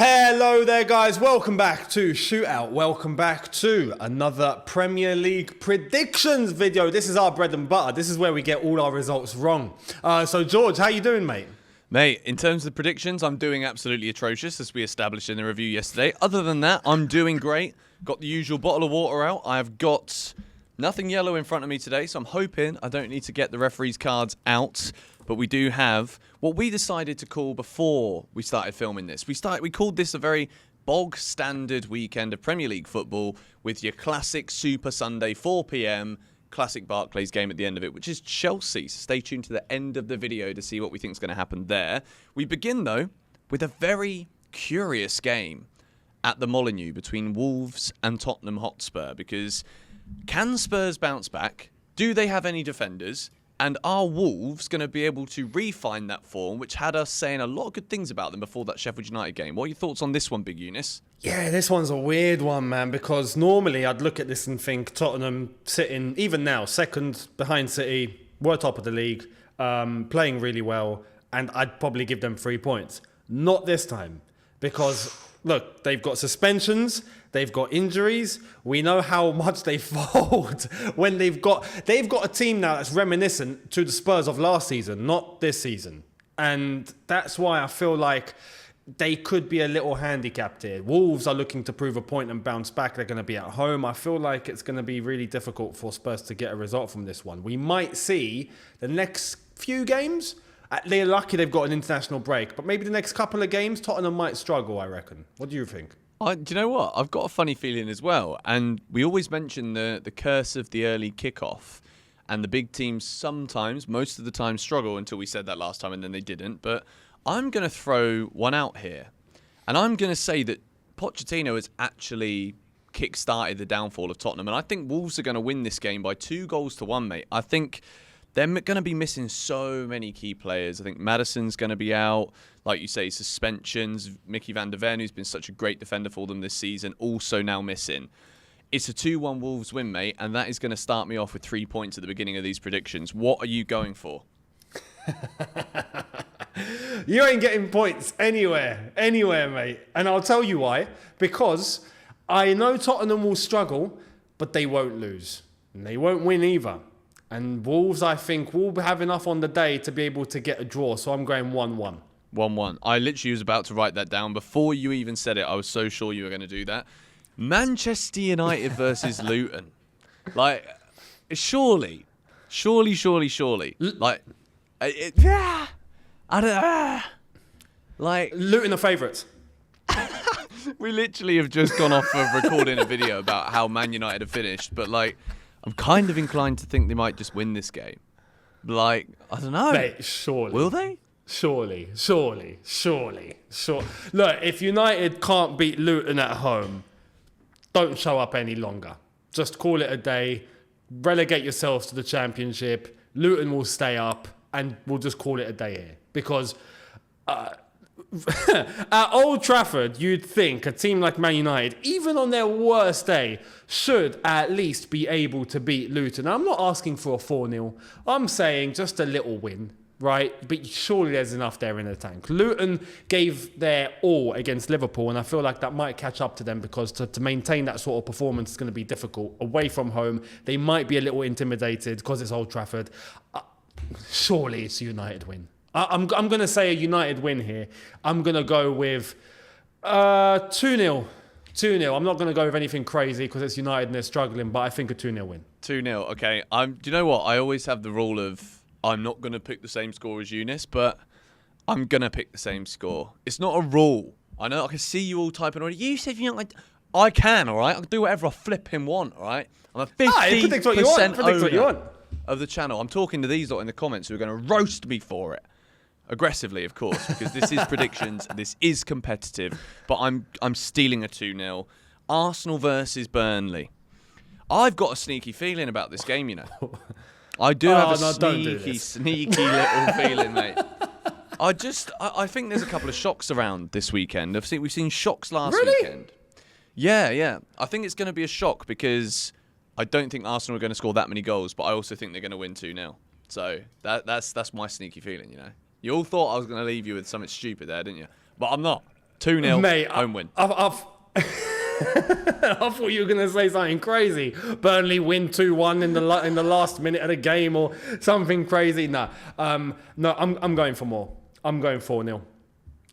Hello there, guys. Welcome back to ShootOut. Welcome back to another Premier League predictions video. This is our bread and butter. This is where we get all our results wrong. So, George, how you doing, mate? Mate, in terms of predictions, I'm doing absolutely atrocious, as we established in the review yesterday. Other than that, I'm doing great. Got the usual bottle of water out. I've got nothing yellow in front of me today, so I'm hoping I don't need to get the referee's cards out. But we do have what we decided to call before we started filming this. We called this a very bog standard weekend of Premier League football with your classic Super Sunday 4 p.m. classic Barclays game at the end of it, which is Chelsea. So stay tuned to the end of the video to see what we think is going to happen there. We begin, though, with a very curious game at the Molineux between Wolves and Tottenham Hotspur, because can Spurs bounce back? Do they have any defenders? And are Wolves going to be able to refine that form, which had us saying a lot of good things about them before that Sheffield United game? What are your thoughts on this one, Big Eunice? Yeah, this one's a weird one, man, because normally I'd look at this and think Tottenham sitting, even now, second behind City, were top of the league, playing really well, and I'd probably give them 3 points. Not this time, because, look, they've got suspensions, they've got injuries. We know how much they fold when they've got a team now that's reminiscent to the Spurs of last season, not this season. And that's why I feel like they could be a little handicapped here. Wolves are looking to prove a point and bounce back. They're going to be at home. I feel like it's going to be really difficult for Spurs to get a result from this one. We might see the next few games. They're lucky they've got an international break, but maybe the next couple of games, Tottenham might struggle, I reckon. What do you think? Do you know what? I've got a funny feeling as well. And we always mention the curse of the early kickoff. And the big teams sometimes, most of the time, struggle until we said that last time and then they didn't. But I'm going to throw one out here. And I'm going to say that Pochettino has actually kick-started the downfall of Tottenham. And I think Wolves are going to win this game by 2-1, mate. I think they're going to be missing so many key players. I think Maddison's going to be out. Like you say, suspensions. Mickey van der Ven, who's been such a great defender for them this season, also now missing. It's a 2-1 Wolves win, mate, and that is going to start me off with 3 points at the beginning of these predictions. What are you going for? You ain't getting points anywhere, mate. And I'll tell you why. Because I know Tottenham will struggle, but they won't lose. And they won't win either. And Wolves, I think, will have enough on the day to be able to get a draw. So I'm going 1-1. 1-1. I literally was about to write that down. Before you even said it, I was so sure you were going to do that. Manchester United versus Luton. Like, surely. Like, yeah. I don't. Like, Luton are favourites. We literally have just gone off of recording a video about how Man United have finished, but like, I'm kind of inclined to think they might just win this game. Like, I don't know. Mate, surely. Will they? Surely. Look, if United can't beat Luton at home, don't show up any longer. Just call it a day. Relegate yourselves to the Championship. Luton will stay up, and we'll just call it a day here. Because at Old Trafford, you'd think a team like Man United, even on their worst day, should at least be able to beat Luton. I'm not asking for a 4-0. I'm saying just a little win, right? But surely there's enough there in the tank. Luton gave their all against Liverpool, and I feel like that might catch up to them, because to maintain that sort of performance is going to be difficult. Away from home, they might be a little intimidated because it's Old Trafford. Surely it's a United win. I'm going to say a United win here. I'm going to go with 2-0. 2-0. I'm not going to go with anything crazy because it's United and they're struggling, but I think a 2-0 win. 2-0. Okay. Do you know what? I always have the rule of I'm not going to pick the same score as Eunice, but I'm going to pick the same score. It's not a rule. I know I can see you all typing already. You said you know, I can, all right? I can do whatever I flipping want, all right? I'm a 50% predict what you want. Of the channel. I'm talking to these lot in the comments who are going to roast me for it. Aggressively, of course, because this is predictions. This is competitive. But I'm stealing a 2-0. Arsenal versus Burnley. I've got a sneaky feeling about this game, you know. I do have a sneaky little feeling, mate. I think there's a couple of shocks around this weekend. We've seen shocks last weekend. Yeah. I think it's going to be a shock because I don't think Arsenal are going to score that many goals, but I also think they're going to win 2-0. So that's my sneaky feeling, you know. You all thought I was going to leave you with something stupid there, didn't you? But I'm not. 2-0 Mate, home win. I thought you were going to say something crazy. Burnley win 2-1 in the last minute of the game or something crazy. No, I'm going for more. I'm going 4-0.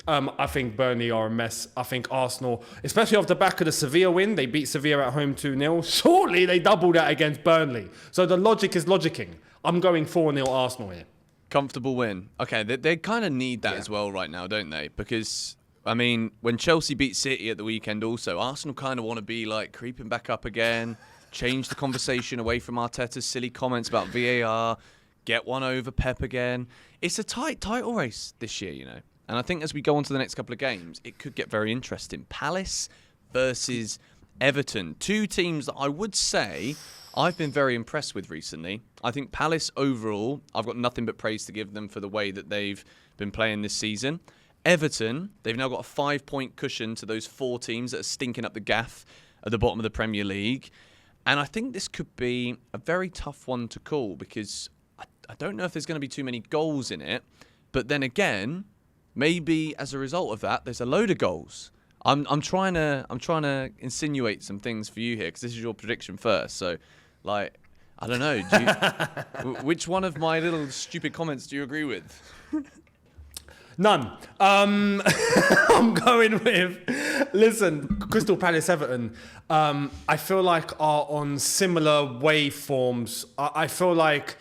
I think Burnley are a mess. I think Arsenal, especially off the back of the Sevilla win, they beat Sevilla at home 2-0. Shortly, they doubled that against Burnley. So the logic is logicking. I'm going 4-0 Arsenal here. Comfortable win. Okay, they kind of need that as well right now, don't they? Because, I mean, when Chelsea beat City at the weekend also, Arsenal kind of want to be like creeping back up again, change the conversation away from Arteta's silly comments about VAR, get one over Pep again. It's a tight title race this year, you know. And I think as we go on to the next couple of games, it could get very interesting. Palace versus Everton. Two teams that I would say I've been very impressed with recently. I think Palace overall, I've got nothing but praise to give them for the way that they've been playing this season. Everton, they've now got a 5-point cushion to those 4 teams that are stinking up the gaff at the bottom of the Premier League. And I think this could be a very tough one to call because I don't know if there's going to be too many goals in it. But then again, maybe as a result of that, there's a load of goals. I'm trying to insinuate some things for you here because this is your prediction first. So, like, I don't know. Which one of my little stupid comments do you agree with? None. I'm going with, listen, Crystal Palace Everton, I feel like are on similar waveforms. I feel like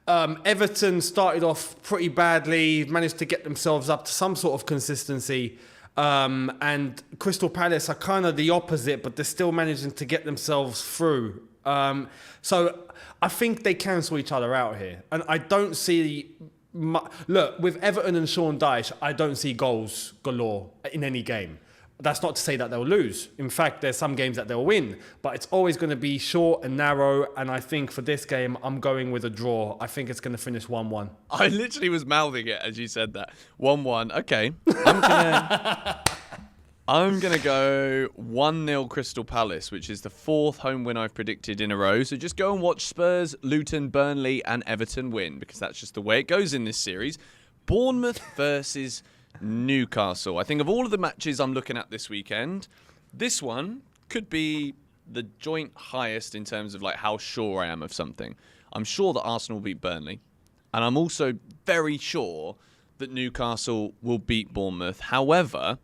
Everton started off pretty badly, managed to get themselves up to some sort of consistency. And Crystal Palace are kind of the opposite, but they're still managing to get themselves through. So I think they cancel each other out here. And I don't see... Look, with Everton and Sean Dyche, I don't see goals galore in any game. That's not to say that they'll lose. In fact, there's some games that they'll win, but it's always going to be short and narrow. And I think for this game, I'm going with a draw. I think it's going to finish 1-1. I literally was mouthing it as you said that. 1-1. Okay. I'm gonna go 1-0 Crystal Palace, which is the 4th home win I've predicted in a row. So just go and watch Spurs, Luton, Burnley, and Everton win because that's just the way it goes in this series. Bournemouth versus Newcastle. I think of all of the matches I'm looking at this weekend, this one could be the joint highest in terms of like how sure I am of something. I'm sure that Arsenal will beat Burnley, and I'm also very sure that Newcastle will beat Bournemouth. However,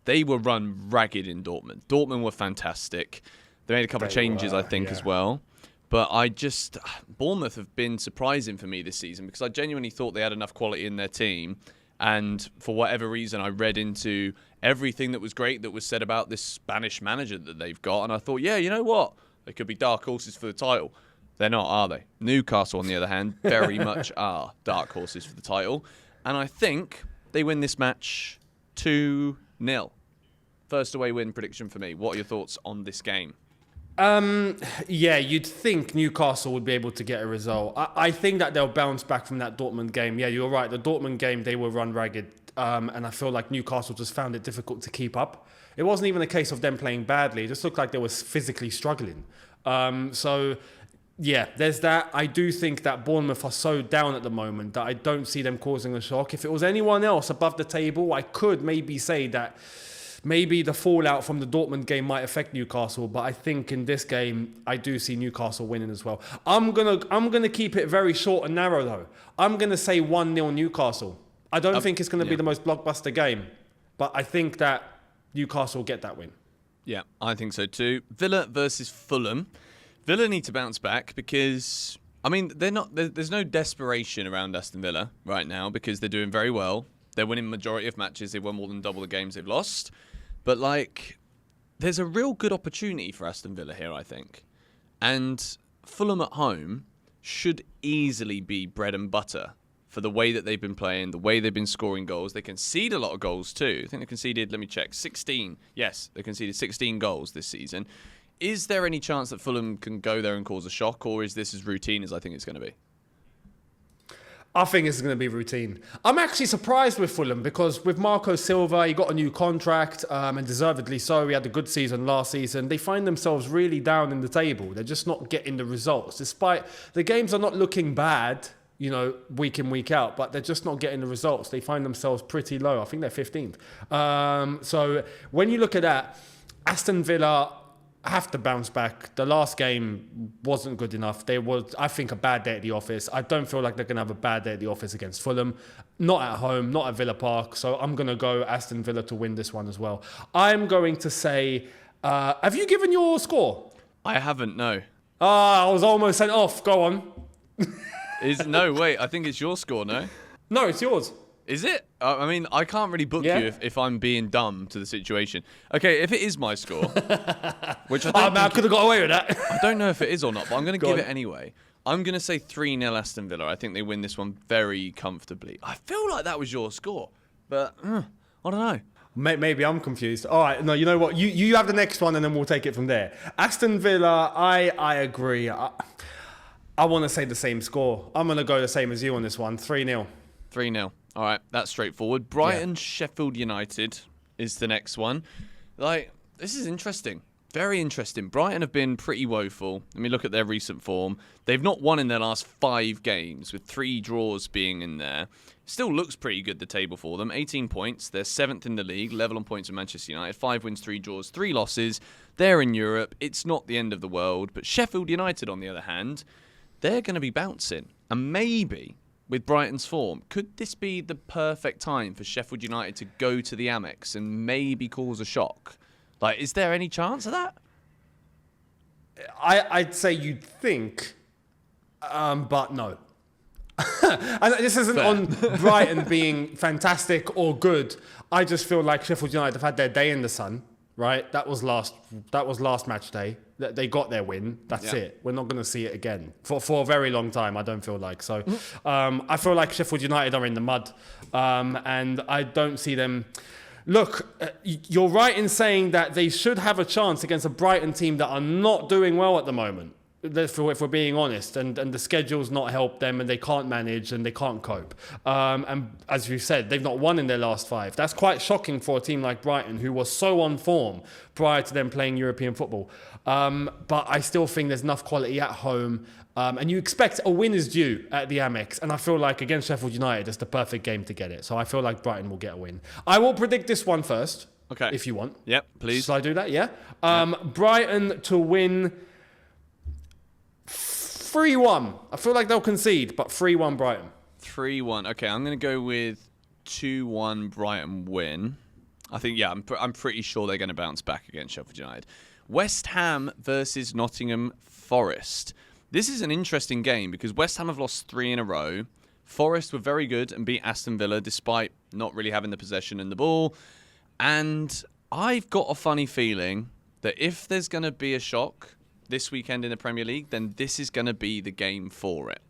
they were run ragged in Dortmund. Dortmund were fantastic. They made a couple of changes, I think, as well. But Bournemouth have been surprising for me this season because I genuinely thought they had enough quality in their team. And for whatever reason, I read into everything that was great that was said about this Spanish manager that they've got. And I thought, yeah, you know what? They could be dark horses for the title. They're not, are they? Newcastle, on the other hand, very much are dark horses for the title. And I think they win this match 2-0. First away win prediction for me. What are your thoughts on this game? Yeah, you'd think Newcastle would be able to get a result. I think that they'll bounce back from that Dortmund game. Yeah, you're right. The Dortmund game, they were run ragged. And I feel like Newcastle just found it difficult to keep up. It wasn't even a case of them playing badly. It just looked like they were physically struggling. So, yeah, there's that. I do think that Bournemouth are so down at the moment that I don't see them causing a shock. If it was anyone else above the table, I could maybe say that maybe the fallout from the Dortmund game might affect Newcastle, but I think in this game, I do see Newcastle winning as well. I'm gonna keep it very short and narrow though. I'm gonna say 1-0 Newcastle. I don't think it's gonna be the most blockbuster game, but I think that Newcastle will get that win. Yeah, I think so too. Villa versus Fulham. Villa need to bounce back because, I mean, there's no desperation around Aston Villa right now because they're doing very well. They're winning majority of matches. They've won more than double the games they've lost. But, like, there's a real good opportunity for Aston Villa here, I think. And Fulham at home should easily be bread and butter for the way that they've been playing, the way they've been scoring goals. They concede a lot of goals too. I think they conceded, let me check, 16. Yes, they conceded 16 goals this season. Is there any chance that Fulham can go there and cause a shock, or is this as routine as I think it's going to be? I think it's going to be routine. I'm actually surprised with Fulham because with Marco Silva, he got a new contract, and deservedly so. He had a good season last season. They find themselves really down in the table. They're just not getting the results. Despite the games are not looking bad, week in, week out, but they're just not getting the results. They find themselves pretty low. I think they're 15th. So when you look at that, Aston Villa have to bounce back. The last game wasn't good enough. There was, I think, a bad day at the office. I don't feel like they're going to have a bad day at the office against Fulham. Not at home, not at Villa Park. So I'm going to go Aston Villa to win this one as well. I'm going to say, have you given your score? I haven't, no. I was almost sent off. Go on. No, wait, I think it's your score, no? No, it's yours. Is it? I mean, I can't really book you if I'm being dumb to the situation. Okay, if it is my score, which I don't I could have got away with that. I don't know if it is or not, but I'm going to give it anyway. I'm going to say 3-0 Aston Villa. I think they win this one very comfortably. I feel like that was your score, but I don't know. Maybe I'm confused. All right, no, you know what? You have the next one, and then we'll take it from there. Aston Villa, I agree. I want to say the same score. I'm going to go the same as you on this one, 3-0. 3-0. All right, that's straightforward. Brighton, Sheffield United is the next one. This is interesting. Very interesting. Brighton have been pretty woeful. Let me look at their recent form. They've not won in their last 5 games, with 3 draws being in there. Still looks pretty good, the table for them. 18 points. They're 7th in the league, level on points with Manchester United. 5 wins, 3 draws, 3 losses. They're in Europe. It's not the end of the world. But Sheffield United, on the other hand, they're going to be bouncing. And maybe, with Brighton's form, could this be the perfect time for Sheffield United to go to the Amex and maybe cause a shock? Is there any chance of that? I'd say you'd think, but no. And this isn't on Brighton being fantastic or good. I just feel like Sheffield United have had their day in the sun, right? That was last match day. They got their win. That's it. We're not going to see it again for a very long time, I don't feel like. So I feel like Sheffield United are in the mud, and I don't see them. Look, you're right in saying that they should have a chance against a Brighton team that are not doing well at the moment, if we're being honest, and the schedule's not helped them, and they can't manage and they can't cope. And as you said, they've not won in their last 5. That's quite shocking for a team like Brighton, who was so on form prior to them playing European football. But I still think there's enough quality at home. And you expect a win is due at the Amex. And I feel like against Sheffield United, it's the perfect game to get it. So I feel like Brighton will get a win. I will predict this one first. Okay. If you want. Yep, please. Shall I do that? Yeah. Brighton to win 3-1. I feel like they'll concede, but 3-1 Brighton. 3-1. Okay, I'm going to go with 2-1 Brighton win. I think, I'm pretty sure they're going to bounce back against Sheffield United. West Ham versus Nottingham Forest. This is an interesting game because West Ham have lost 3 in a row. Forest were very good and beat Aston Villa despite not really having the possession and the ball. And I've got a funny feeling that if there's going to be a shock this weekend in the Premier League, then this is going to be the game for it.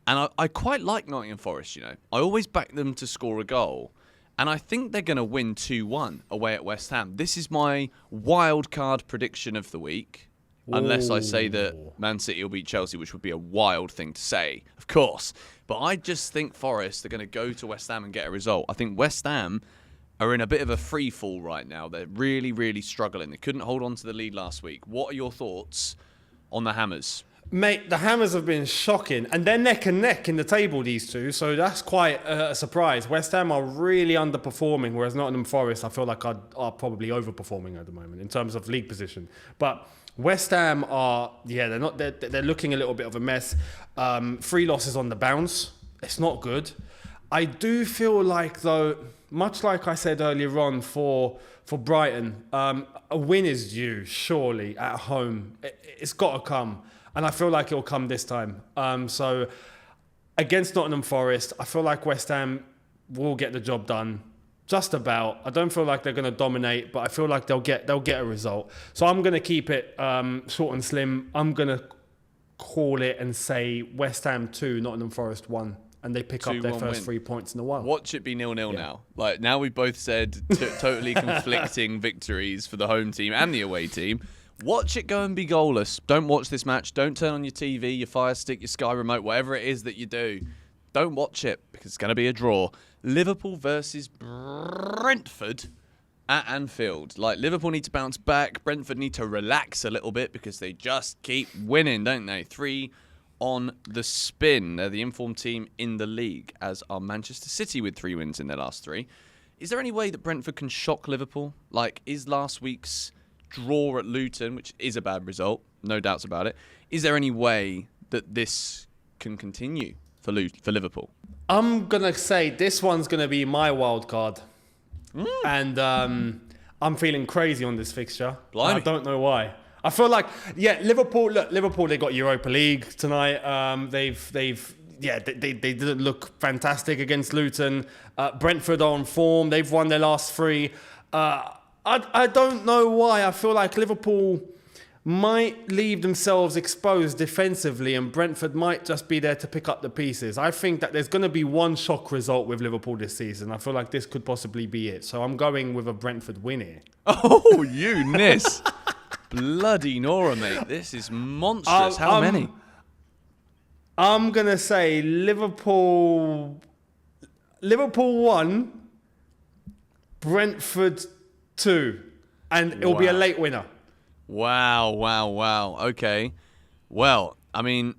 And I quite like Nottingham Forest, I always back them to score a goal. And I think they're going to win 2-1 away at West Ham. This is my wild card prediction of the week. Unless I say that Man City will beat Chelsea, which would be a wild thing to say, of course. But I just think Forest are going to go to West Ham and get a result. I think West Ham are in a bit of a free fall right now. They're really, really struggling. They couldn't hold on to the lead last week. What are your thoughts on the Hammers? Mate, the Hammers have been shocking. And they're neck and neck in the table, these two. So that's quite a surprise. West Ham are really underperforming, whereas Nottingham Forest, I feel like, are probably overperforming at the moment in terms of league position. But West Ham are, they're looking a little bit of a mess. 3 losses on the bounce. It's not good. I do feel like, though, much like I said earlier on for Brighton, a win is due, surely, at home. It's got to come. And I feel like it'll come this time. So against Nottingham Forest, I feel like West Ham will get the job done. Just about. I don't feel like they're going to dominate, but I feel like they'll get a result. So I'm going to keep it short and slim. I'm going to call it and say West Ham 2, Nottingham Forest 1. And they pick up their first 3 points in a while. Watch it be 0-0 now. Now we've both said totally conflicting victories for the home team and the away team. Watch it go and be goalless. Don't watch this match. Don't turn on your TV, your Fire Stick, your Sky Remote, whatever it is that you do. Don't watch it because it's going to be a draw. Liverpool versus Brentford at Anfield. Liverpool need to bounce back. Brentford need to relax a little bit because they just keep winning, don't they? 3 on the spin. They're the informed team in the league, as are Manchester City with 3 wins in their last 3. Is there any way that Brentford can shock Liverpool? Like, is last week's draw at Luton, which is a bad result, no doubts about it, is there any way that this can continue for Liverpool? I'm going to say this one's going to be my wild card. And I'm feeling crazy on this fixture. Blimey. I don't know why. I feel like, Liverpool, they got Europa League tonight. They didn't look fantastic against Luton. Brentford are on form. They've won their last 3. I don't know why. I feel like Liverpool might leave themselves exposed defensively and Brentford might just be there to pick up the pieces. I think that there's going to be one shock result with Liverpool this season. I feel like this could possibly be it. So I'm going with a Brentford win here. Oh, you Nis. Bloody Nora, mate. This is monstrous. How many? I'm going to say Liverpool 1, Brentford 2. And it'll be a late winner. Wow. Okay. Well, I mean,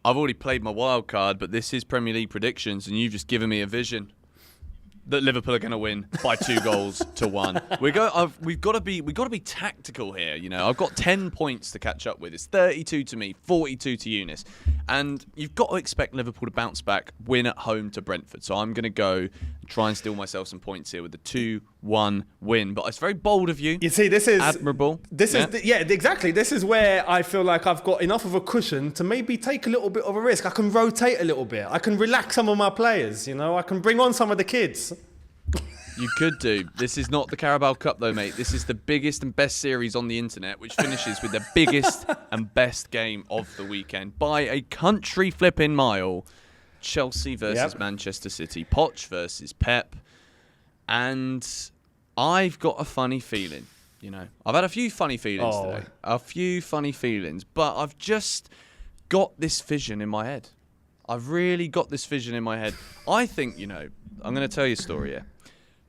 I've already played my wild card, but this is Premier League predictions, and you've just given me a vision that Liverpool are going to win by 2 goals to 1. We've got to be tactical here. You know, I've got 10 points to catch up with. It's 32 to me, 42 to Eunice, and you've got to expect Liverpool to bounce back, win at home to Brentford. So I'm going to go try and steal myself some points here with the 2-1 win. But it's very bold of you. You see, this is admirable. Exactly. This is where I feel like I've got enough of a cushion to maybe take a little bit of a risk. I can rotate a little bit. I can relax some of my players. You know, I can bring on some of the kids. You could do. This is not the Carabao Cup, though, mate. This is the biggest and best series on the internet, which finishes with the biggest and best game of the weekend by a country flipping mile. Chelsea versus Manchester City. Poch versus Pep. And I've got a funny feeling. You know, I've had a few funny feelings today. A few funny feelings. But I've just got this vision in my head. I've really got this vision in my head. I think, you know, I'm going to tell you a story here.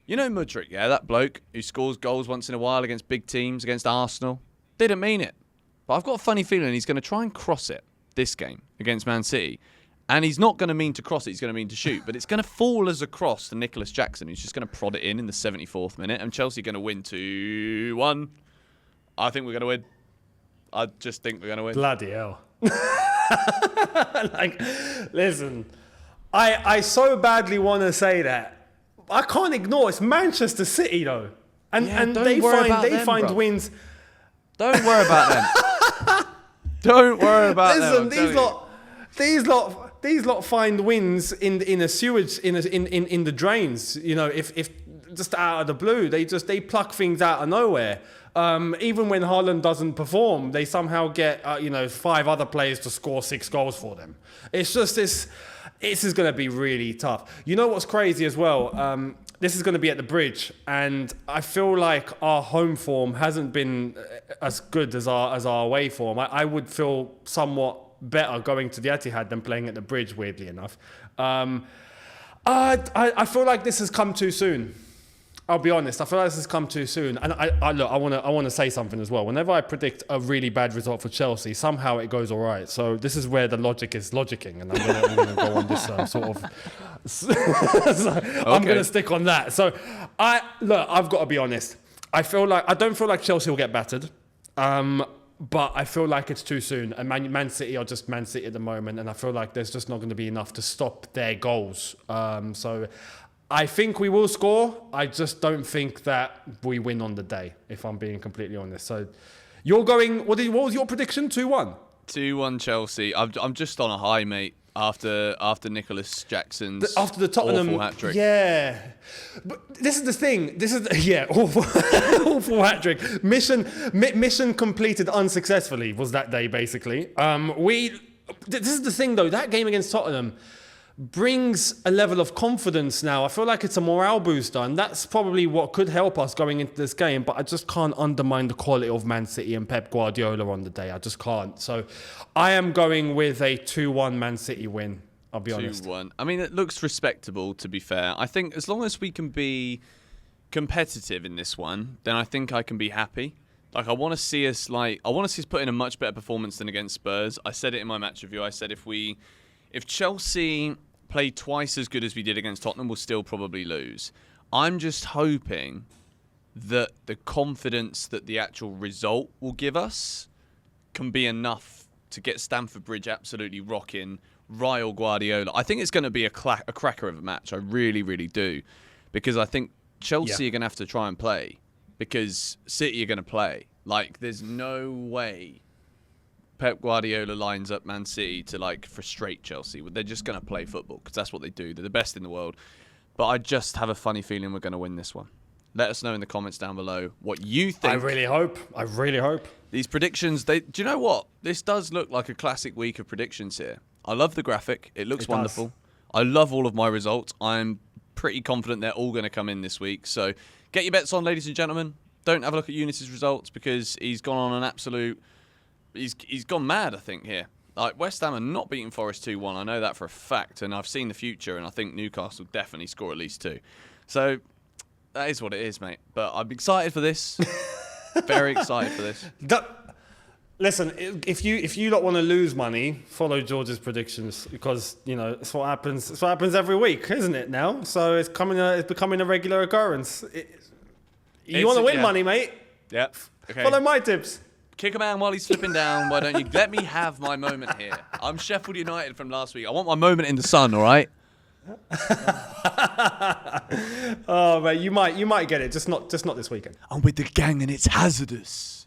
You know Mudryk, that bloke who scores goals once in a while against big teams, against Arsenal? Didn't mean it. But I've got a funny feeling he's going to try and cross it this game against Man City. And he's not going to mean to cross it, he's going to mean to shoot. But it's going to fall as a cross to Nicholas Jackson, who's just going to prod it in the 74th minute. And Chelsea are going to win 2-1. I think we're going to win. I just think we're going to win. Bloody hell. Listen, I so badly want to say that. I can't ignore it's Manchester City though, and they find wins. Don't worry about them. Don't worry about them. Listen, these lot find wins in a sewage in the drains. You know, if just out of the blue, they pluck things out of nowhere. Even when Haaland doesn't perform, they somehow get 5 other players to score 6 goals for them. It's just this. This is going to be really tough. You know what's crazy as well? This is going to be at the Bridge, and I feel like our home form hasn't been as good as our away form. I would feel somewhat better going to the Etihad than playing at the Bridge, weirdly enough. I feel like this has come too soon. I'll be honest. I feel like this has come too soon. And I want to say something as well. Whenever I predict a really bad result for Chelsea, somehow it goes all right. So this is where the logic is logicking, and I'm going to go on this sort of. I'm going to stick on that. So I've got to be honest. I don't feel like Chelsea will get battered. But I feel like it's too soon. And Man City are just Man City at the moment, and I feel like there's just not going to be enough to stop their goals. So I think we will score. I just don't think that we win on the day, if I'm being completely honest. So you're going, what was your prediction? 2-1? 2-1 Chelsea. I'm just on a high, mate, after Nicholas Jackson's after the Tottenham awful hat-trick. Yeah. But this is the thing. Awful hat-trick. Mission completed unsuccessfully was that day, basically. This is the thing, though. That game against Tottenham brings a level of confidence now. I feel like it's a morale booster, and that's probably what could help us going into this game, but I just can't undermine the quality of Man City and Pep Guardiola on the day. I just can't. So I am going with a 2-1 Man City win. I'll be honest. 2-1. I mean, it looks respectable, to be fair. I think as long as we can be competitive in this one, then I think I can be happy. Like I want to see us put in a much better performance than against Spurs. I said it in my match review. I said if Chelsea play twice as good as we did against Tottenham, we'll still probably lose. I'm just hoping that the confidence that the actual result will give us can be enough to get Stamford Bridge absolutely rocking, rile Guardiola. I think it's going to be a cracker of a match. I really, really do. Because I think Chelsea are going to have to try and play. Because City are going to play. Like, there's no way Pep Guardiola lines up Man City to, like, frustrate Chelsea. They're just going to play football because that's what they do. They're the best in the world. But I just have a funny feeling we're going to win this one. Let us know in the comments down below what you think. I really hope. These predictions, do you know what? This does look like a classic week of predictions here. I love the graphic. It looks wonderful. I love all of my results. I'm pretty confident they're all going to come in this week. So get your bets on, ladies and gentlemen. Don't have a look at Eunice's results because he's gone on an absolute... He's gone mad, I think, here. Like, West Ham are not beating Forest 2-1. I know that for a fact, and I've seen the future, and I think Newcastle definitely score at least 2. So... that is what it is, mate. But I'm excited for this. Very excited for this. Listen, if you don't want to lose money, follow George's predictions because it's what happens. It's what happens every week, isn't it? Now, so it's becoming a regular occurrence. You want to win money, mate? Yep. Okay. Follow my tips. Kick a man while he's flipping down. Why don't you let me have my moment here? I'm Sheffield United from last week. I want my moment in the sun. All right. Oh, mate, you might get it. Just not this weekend. I'm with the gang and it's hazardous.